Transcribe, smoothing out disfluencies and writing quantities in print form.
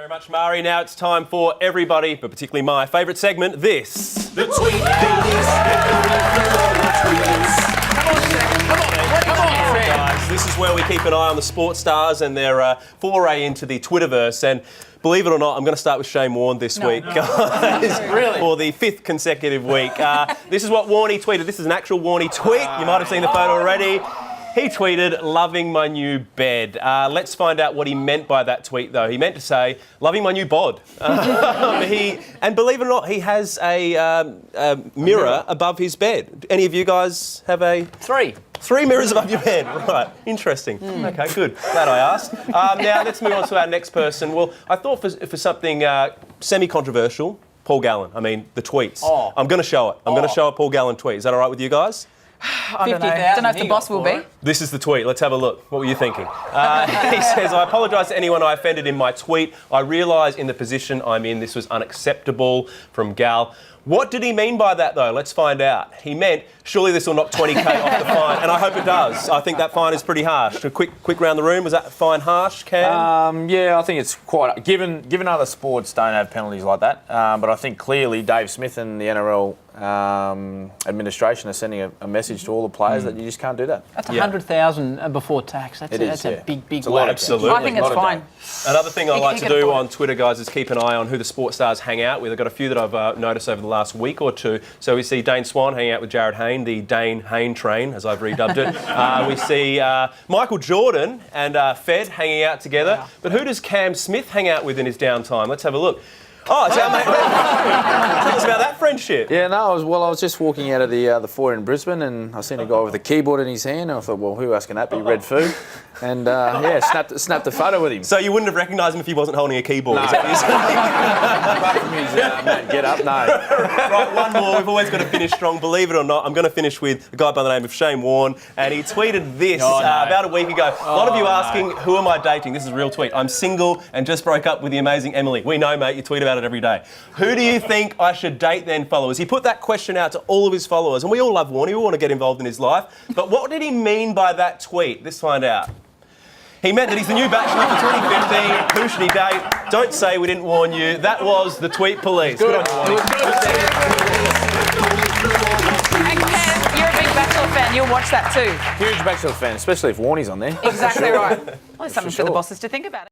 Very much, Mari. Now it's time for everybody, but particularly my favourite segment, this. The tweet Come on, guys. This is where we keep an eye on the sports stars and their foray into the Twitterverse. And believe it or not, I'm going to start with Shane Warne this week, guys. Really? For the 5th consecutive week. This is what Warne tweeted. This is an actual Warne tweet. You might have seen the photo already. He tweeted, "Loving my new bed." Let's find out what he meant by that tweet, though. He meant to say, "Loving my new bod." And believe it or not, he has a mirror above his bed. Any of you guys have a... Three mirrors above your bed. Right. Interesting. OK, good. Glad I asked. Now, let's move on to our next person. Well, I thought for something semi-controversial, Paul Gallen. I mean, the tweets. Oh. I'm going to show it. I'm going to show a Paul Gallen tweet. Is that all right with you guys? I don't know if the boss will be. This is the tweet. Let's have a look. What were you thinking? He says, "I apologise to anyone I offended in my tweet. I realise in the position I'm in, this was unacceptable," from Gal. What did he mean by that, though? Let's find out. He meant, surely this will knock 20k off the fine, and I hope it does. I think that fine is pretty harsh. A quick round the room. Was that fine harsh, Cam? Yeah, I think it's quite... Given other sports don't have penalties like that, but I think clearly Dave Smith and the NRL administration are sending a message to all the players that you just can't do that. That's 100,000 before tax. That's a big it's a lot. Absolutely. I think it's fine. Another thing I like to do on Twitter, guys, is keep an eye on who the sports stars hang out with. I've got a few that I've noticed over the last week or two. So we see Dane Swan hanging out with Jared Hayne, the Dane Hayne train, as I've redubbed it. We see Michael Jordan and Fed hanging out together. Wow. But who does Cam Smith hang out with in his downtime? Let's have a look. Oh, it's our mate. Tell us about that friendship. Yeah, no, I was just walking out of the foyer in Brisbane and I seen a guy with a keyboard in his hand and I thought, well, who else can that be? Red Foo. And snapped a photo with him. So you wouldn't have recognised him if he wasn't holding a keyboard? No. Is that what you're saying? Apart from his get up, no. Right, one more. We've always got to finish strong. Believe it or not, I'm going to finish with a guy by the name of Shane Warne, and he tweeted this about a week ago. A lot of you asking, who am I dating? This is a real tweet. "I'm single and just broke up with the amazing Emily." We know, mate, you tweet about it every day. Who do you think I should date then, followers? He put that question out to all of his followers, and we all love Warne. We all want to get involved in his life. But what did he mean by that tweet? Let's find out. He meant that he's the new bachelor for 2015. Who should he date? Don't say we didn't warn you. That was the tweet police. Good on you, Warne. And Cam, you're a big Bachelor fan. You'll watch that too. Huge Bachelor fan, especially if Warnie's on there. Exactly right. Well, something for the bosses to think about.